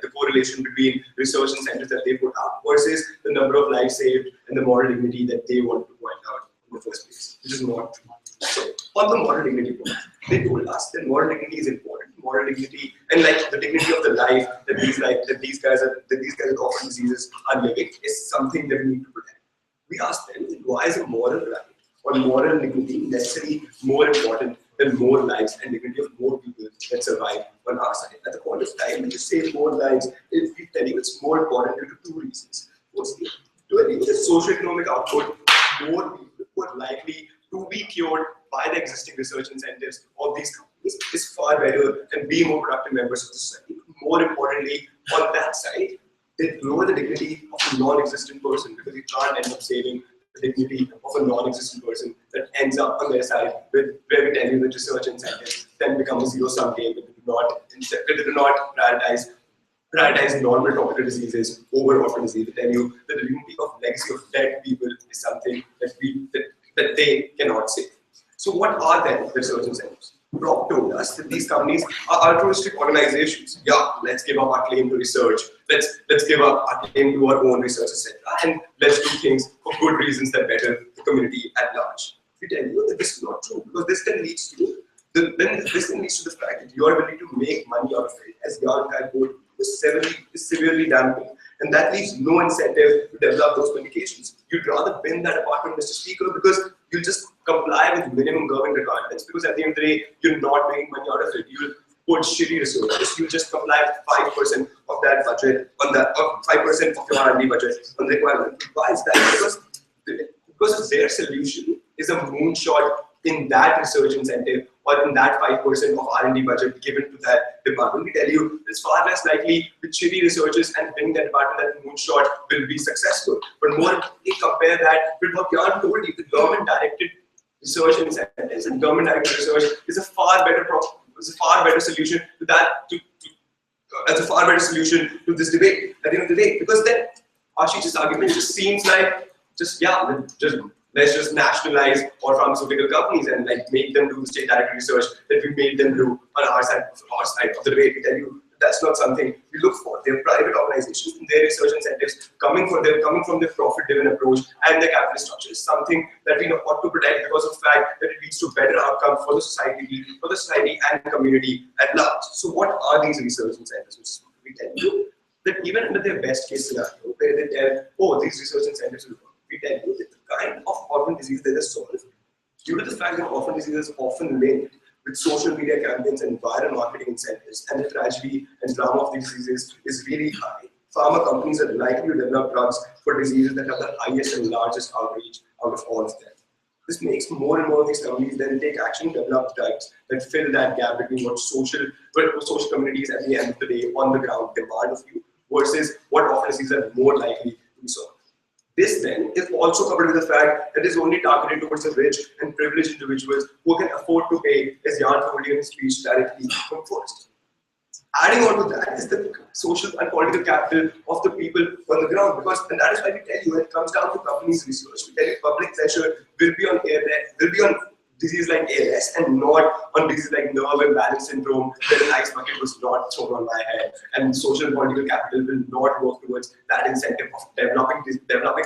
the correlation between research incentives that they put out versus the number of lives saved and the moral dignity that they want to point out in the first place, which is not true. So on the moral dignity point, they told us that moral dignity is important. Moral dignity and like the dignity of the life that these guys with orphan diseases are living is something that we need to protect. We asked them, why is a moral right or moral dignity necessarily more important then more lives and dignity of more people that survive on our side. At the point of time when you save more lives, we tell you it's more important due to two reasons. Firstly, to achieve the socio-economic output, more people who are likely to be cured by the existing research incentives of these companies is far better and be more productive members of the society. More importantly, on that side, they lower the dignity of a non-existent person because you can't end up saving the dignity of a non-existent person that ends up on their side where we tell you that research incentives then become a zero-sum game that do not prioritize normal tropical diseases over orphan disease. They tell you that the dignity of legacy of dead people is something that they cannot save. So what are then the research incentives? Rob told us that these companies are altruistic organizations. Yeah, let's give up our claim to research. Let's give up our claim to our own research, etc. And let's do things for good reasons that better the community at large. We tell you that this is not true because this then leads to the fact that your ability to make money out of it, as Jan put, is severely dampened. And that leaves no incentive to develop those medications. You'd rather bin that apartment, Mr. Speaker, because you'll just comply with minimum government requirements, because at the end of the day, you're not making money out of it. You'll put shitty resources. You'll just comply with 5% of that budget, on that, or 5% of your R&D budget on the requirement. Why is that? Because their solution is a moonshot in that research incentive or in that 5% of R&D budget given to that department. We tell you it's far less likely with shitty researchers and bring that department that moonshot will be successful. But more importantly, compare that with what Jan told you, the government-directed research incentives and government-directed research is a far better solution to that. That's a far better solution to this debate at the end of the day. Because then Ashish's argument just seems like let's just nationalize all pharmaceutical companies and like make them do the state-directed research that we made them do on our side of the debate. We tell you that's not something we look for. They're private organizations and their research incentives coming from their profit-driven approach and their capitalist structure is something that we ought to protect because of the fact that it leads to better outcomes for the society and community at large. So what are these research incentives? We tell you that even under their best case scenario, where they tell, oh, these research incentives will work, we tell you that the kind of orphan disease they just solve, due to the fact that orphan disease is often linked with social media campaigns and viral marketing incentives, and the tragedy and drama of these diseases is really high. Pharma companies are likely to develop drugs for diseases that have the highest and largest outreach out of all of them. This makes more and more of these companies then take action to develop drugs that fill that gap between what social communities at the end of the day on the ground demand of you versus what orphan diseases are more likely to be solved. This then is also coupled with the fact that it is only targeted towards the rich and privileged individuals who can afford to pay, as Jan told you in his speech, directly from first. Adding on to that is the social and political capital of the people on the ground, and that is why we tell you when it comes down to companies' research, we tell you public pressure will be on disease like ALS and not on disease like nerve imbalance syndrome, where the ice bucket was not thrown on my head, and social and political capital will not work towards that incentive of developing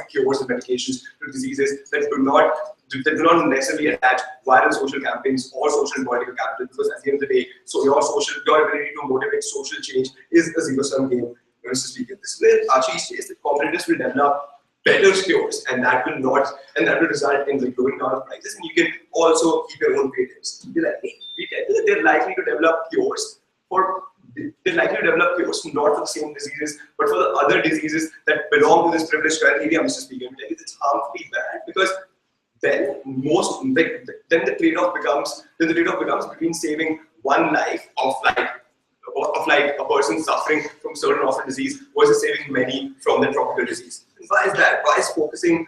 cures and medications to diseases that do not necessarily attach viral social campaigns or social and political capital, because at the end of the day, so your ability to motivate social change is a zero-sum game. Mr. Speaker, this is where Ashish says that competitors will develop better cures, and that will result in the going down of prices, and you can also keep your own patents. We tell you that they're likely to develop cures not for the same diseases, but for the other diseases that belong to this privileged criteria, Mr. Speaker. We tell you it's harmfully bad because then the trade-off becomes between saving one life of a person suffering from certain orphan disease versus saving many from the tropical disease. And why is that? Why is focusing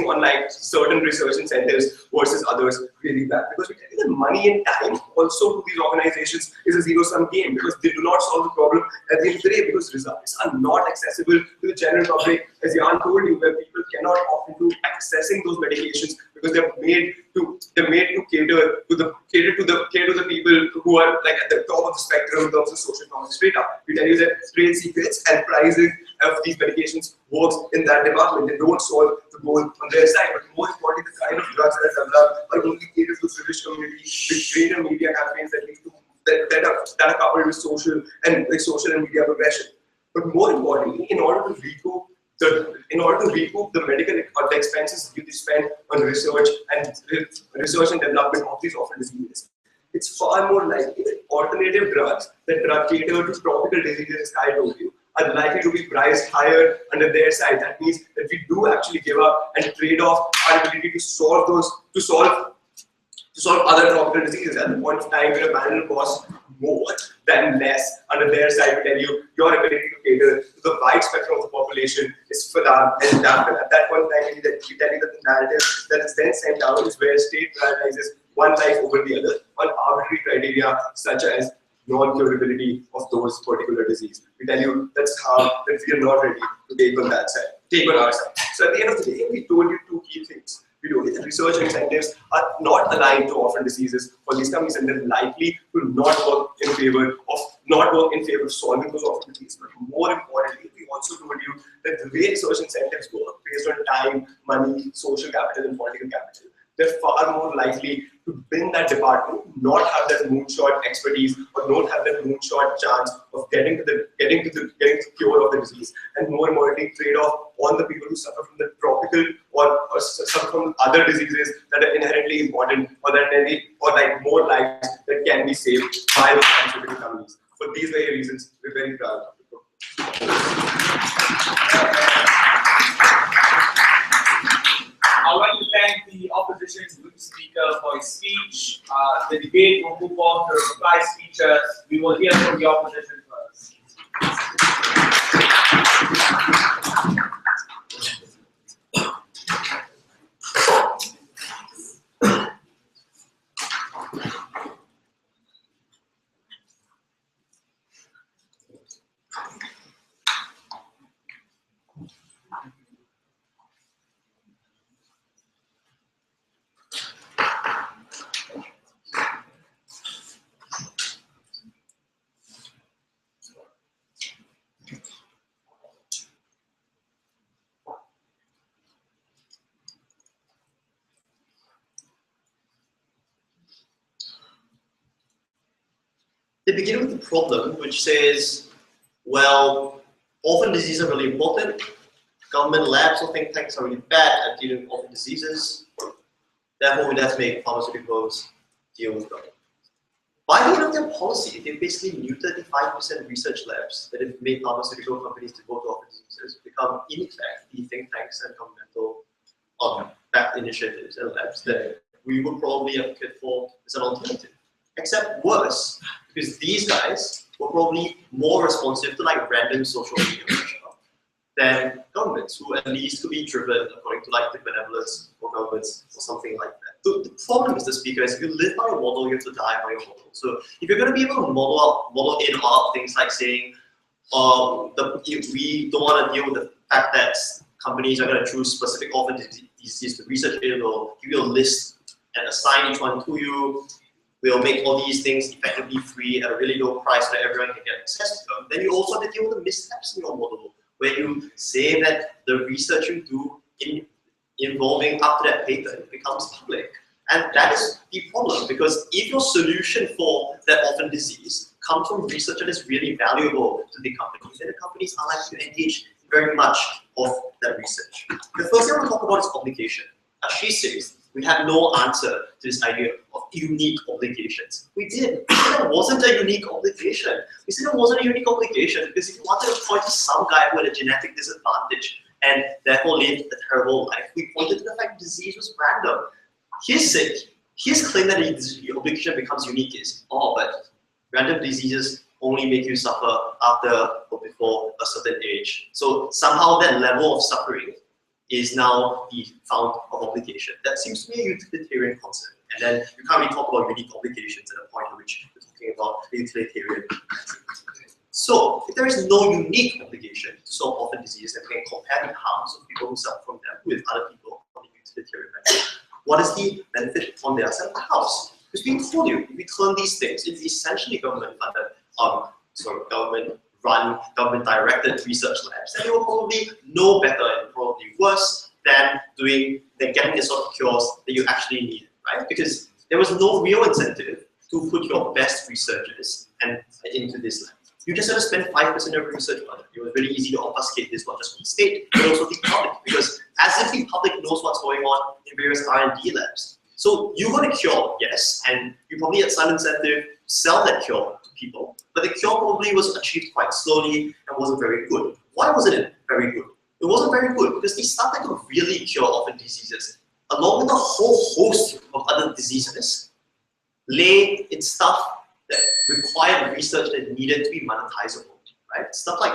on like certain research incentives versus others really bad? Because we tell you that money and time also to these organizations is a zero-sum game, because they do not solve the problem at the end of the day, because results are not accessible to the general public, as Jan told you, where people cannot opt into accessing those medications because they're made to cater to the people who are like at the top of the spectrum in terms of social economic strata. We tell you that trade secrets and pricing of these medications works in that department. They don't solve the goal on their side, but more importantly, the kind of drugs that are developed are only catered to the privileged community with greater media campaigns that are coupled with social and media progression. But more importantly, in order to recoup the medical or the expenses you spend on research and development of these orphan diseases, it's far more likely that alternative drugs that cater to tropical diseases, as I told you, are likely to be priced higher under their side. That means that we do actually give up and trade off our ability to solve other tropical diseases. At the point of time where a panel costs more than less under their side to tell you your ability to cater to the wide spectrum of the population is for that. And at that point in time, we tell you that the narrative that is then sent out is where state prioritizes one life over the other on arbitrary criteria such as non-curability of those particular disease. We tell you that we are not ready to take on that side, take on our side. So at the end of the day, we told you two key things. We know that research incentives are not aligned to orphan diseases for these companies, and they're likely to not work in favor of solving those orphan diseases. But more importantly, we also told you that the way research incentives work based on time, money, social capital, and political capital, they're far more likely to win that department, not have that moonshot expertise, or not have that moonshot chance of getting to the cure of the disease, and more importantly, trade off on the people who suffer from the tropical or suffer from other diseases that are inherently important, or like more lives that can be saved by the pharmaceutical companies. For these very reasons, we're very proud. I want to thank the opposition group speaker for his speech. The debate will move on to reply speeches. We will hear from the opposition first. They begin with the problem, which says, well, orphan diseases are really important. Government labs or think tanks are really bad at dealing with orphan diseases. Therefore, we have to make pharmaceuticals deal with them. By the end of their policy, they basically neutered 35% research labs that have made pharmaceutical companies devote to orphan diseases become, in effect, the think tanks and governmental backed initiatives and labs that we would probably advocate for as an alternative. Except worse, because these guys were probably more responsive to like random social media pressure than governments, who at least could be driven according to like the benevolence of governments or something like that. The problem, Mr. Speaker, is if you live by a model, you have to die by your model. So if you're going to be able to model in out things like saying, we don't want to deal with the fact that companies are going to choose specific orphan diseases to research in, or give you a list and assign each one to you. We'll make all these things effectively free at a really low price so that everyone can get access to them. Then you also have to deal with the missteps in your model, where you say that the research you do involving up to that patent becomes public. And that is the problem, because if your solution for that orphan disease comes from research that is really valuable to the companies, then the companies are likely to engage very much of that research. The first thing I want to talk about is obligation. As she says, we have no answer to this idea of unique obligations. We did. We said it wasn't a unique obligation. We said it wasn't a unique obligation because if you wanted to point to some guy who had a genetic disadvantage and therefore lived a terrible life, we pointed to the fact that disease was random. His claim that the obligation becomes unique is, but random diseases only make you suffer after or before a certain age. So somehow that level of suffering is now the fount of obligation. That seems to be a utilitarian concept. And then you can't really talk about unique obligations at a point at which you're talking about a utilitarian. So if there is no unique obligation to solve orphan disease, and we can compare the harms of people who suffer from them with other people on the utilitarian method, what is the benefit on their side of the house? Because we told you, if we turn these things into essentially government-funded, government-run, government-directed research labs, then they will probably know better and probably worse than getting the sort of cures that you actually need, right? Because there was no real incentive to put your best researchers into this lab. You just had to spend 5% of your research on it. It was really easy to obfuscate this, not just from the state, but also the public, because as if the public knows what's going on in various R&D labs. So you got a cure, yes, and you probably had some incentive to sell that cure to people, but the cure probably was achieved quite slowly and wasn't very good. Why wasn't it very good? It wasn't very good because the stuff that could really cure orphan diseases, along with a whole host of other diseases, lay in stuff that required research that needed to be monetizable, right? Stuff like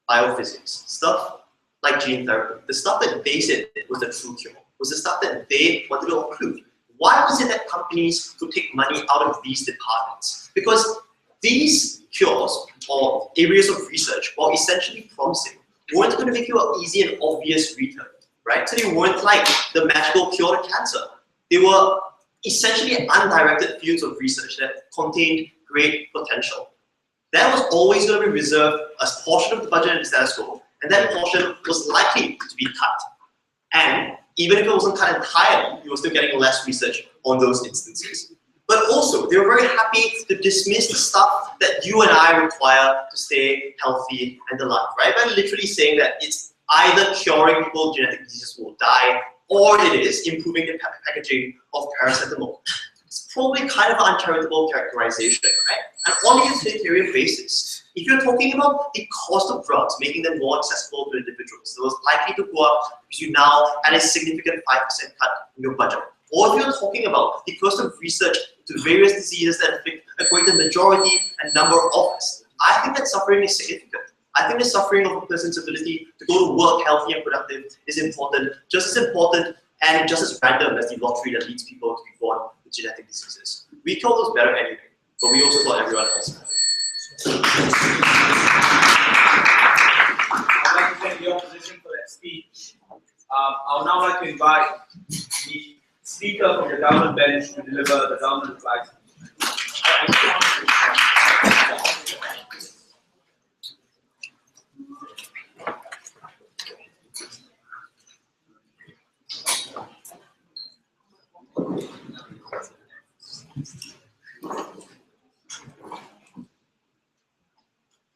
biophysics, stuff like gene therapy, the stuff that they said was the true cure, was the stuff that they wanted to include. Why was it that companies could take money out of these departments? Because these cures or areas of research, while essentially promising, weren't going to make you an easy and obvious return, right? So they weren't like the magical cure to cancer. They were essentially undirected fields of research that contained great potential. That was always going to be reserved as a portion of the budget in the status quo, and that portion was likely to be cut. And even if it wasn't cut entirely, you were still getting less research on those instances. But also, they were very happy to dismiss the stuff that you and I require to stay healthy and alive, right? By literally saying that it's either curing people with genetic diseases who will die, or it is improving the packaging of paracetamol. It's probably kind of an uncharitable characterization, right? And on a utilitarian basis, if you're talking about the cost of drugs, making them more accessible to individuals, it was likely to go up because you now had a significant 5% cut in your budget. Or if you're talking about the cost of research to various diseases that affect a greater majority and number of us, I think that suffering is significant. I think the suffering of a person's ability to go to work healthy and productive is important, just as important and just as random as the lottery that leads people to be born with genetic diseases. We call those better anyway, but we also thought everyone else had. I'd like to thank the opposition for that speech. I would now like to invite the speaker from the government bench to deliver the government flag.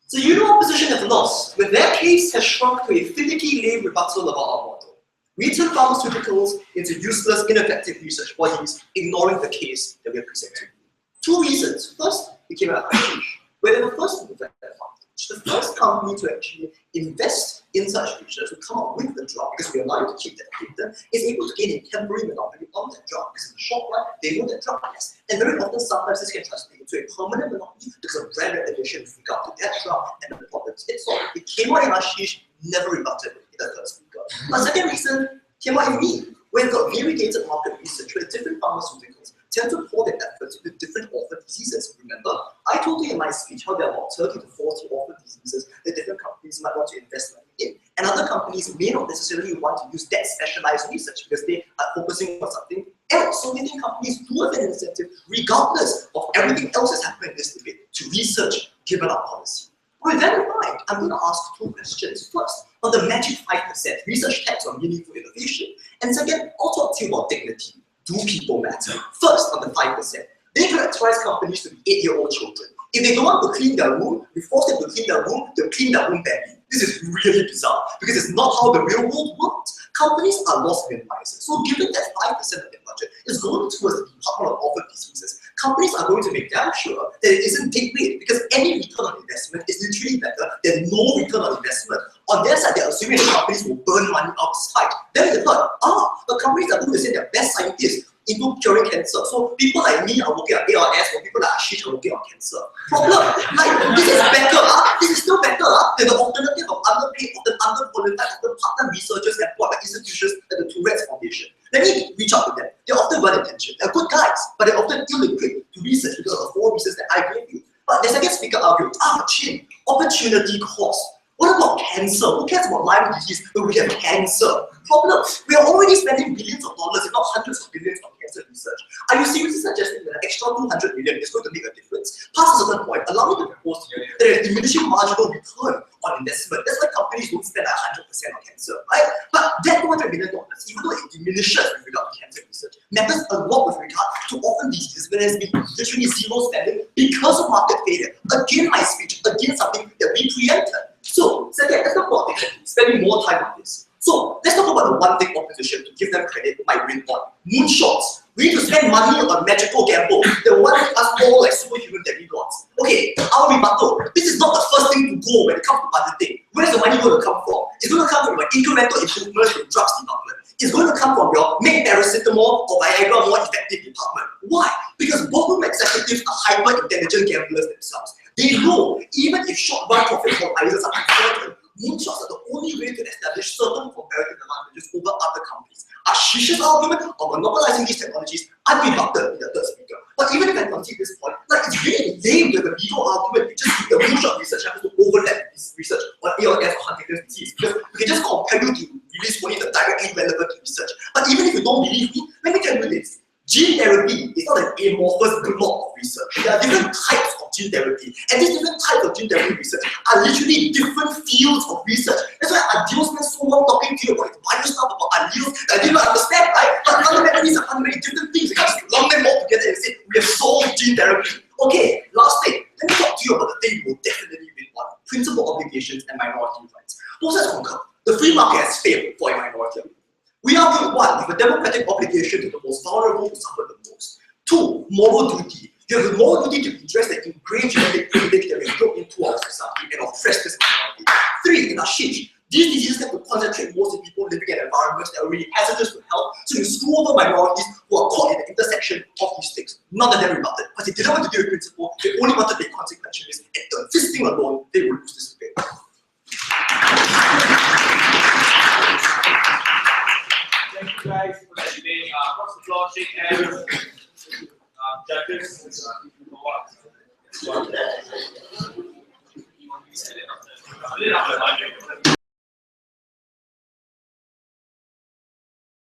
So you know opposition have lost, but their case has shrunk to a finicky lame rebuttal about our model. We turn pharmaceuticals into useless, ineffective research bodies, ignoring the case that we are presenting. Two reasons. First, we came out of research. We're the first mover advantage. The first company to actually invest in such research, to come up with the drug, because we are allowed to keep that data, is able to gain a temporary monopoly on that drug. Because in the short run, they know that drug has. And very often, sometimes this can translate into a permanent monopoly because of brand recognition with regard to that drug and the problems it solved. It came out in Ashish, never rebutted in the first speaker. A second reason came out in me. We've got variegated market research where different pharmaceuticals tend to pour their efforts into different orphan diseases. Remember, I told you in my speech how there are about 30 to 40 orphan diseases that different companies might want to invest money in. And other companies may not necessarily want to use that specialized research because they are focusing on something else. So many companies do have an incentive, regardless of everything else that's happening in this debate, to research given our policy. With that in mind, I'm going to ask two questions. First, on the magic 5%, research tax on meaningful innovation. And second, I'll talk to you about dignity. Do people matter? First, on the 5%, they characterize companies to be 8-year-old children. If they don't want to clean their room, we force them to clean their room, they'll clean their room badly. This is really bizarre because it's not how the real world works. Companies are loss minimizers. So given that 5% of their budget is going towards the Department of Orphan Diseases, companies are going to make damn sure that it isn't take weight because any return on investment is literally better than no return on investment. On their side, they're assuming that companies will burn money out despite. Then they thought, but companies are going to send their best scientists into curing cancer. So people like me are working on ARS, or people like Ashish are working on cancer. Problem, like this is better, this is still better than the alternative of underpaid, often under-qualified, often part-time researchers employed by institutions like the Tourette's Foundation. Let me reach out to them. They're often well-intentioned. They're good guys, but they're often ill-equipped to research because of the 4 reasons that I gave you. But the second speaker argued, Chin, opportunity cost. What about cancer? Who cares about Lyme disease when we have cancer? Problem, we are already spending billions of dollars, if not hundreds of billions on cancer research. Are you seriously suggesting that an extra 200 million is going to make a difference? Past a certain point, allow me to propose to you that there is diminishing marginal return on investment. That's why companies don't spend 100% on cancer, right? But that $200 million, even though it diminishes with regard to cancer research, matters a lot with regard to orphan diseases where there's been literally zero spending because of market failure. Again, my speech, again something that we preempted. So, second, let's talk about spending more time on this. So let's talk about the one thing opposition to give them credit might win on. Moonshots. We need to spend money on magical gamble. The one make us all like superhuman demigods. Okay, our rebuttal. This is not the first thing to go when it comes to budgeting. Where's the money going to come from? It's going to come from your incremental improvements in drugs department. It's going to come from your make paracetamol or Viagra more effective department. Why? Because boardroom executives are hyper-intelligent gamblers themselves. They know even if short-run profit horizons are uncertain, moonshots are the only way to establish certain comparative advantages over other companies. Ashish's argument of monopolizing these technologies unrebutted in the third speaker. But even if I concede this point, like it's really lame to have a legal argument. It's just the moonshot research happens to overlap this research on ALS or Huntington's disease. Because we can just compare you to release only the directly relevant research. But even if you don't believe me, let me tell you this. Gene therapy is not an amorphous block of research. There are different types of gene therapy. And these different types of gene therapy research are literally different fields of research. That's why Adil spent so long talking to you about his bio stuff about alleles that I didn't understand, right? But fundamentally, these are fundamentally different things. You can't just lump them all together and say, we have solved gene therapy. Okay, last thing. Let me talk to you about the thing you will definitely win on. Principal obligations and minority rights. Both sides concur. The free market has failed for a minority. We argue, one, you have a democratic obligation to the most vulnerable who suffer the most. Two, moral duty. You have a moral duty to address the ingrained genetic privilege that we have built into our society and oppress this minority. Three, in Ashish, these diseases have to concentrate most in people living in environments that are really hazardous to health, so you screw over minorities who are caught in the intersection of these things. None of them rebutted, but they didn't want to deal with principle, they only wanted to be consequentialist, and this thing alone, they will lose this debate. Thank you guys for that debate. Across the floor, shake hands. Judges, for what?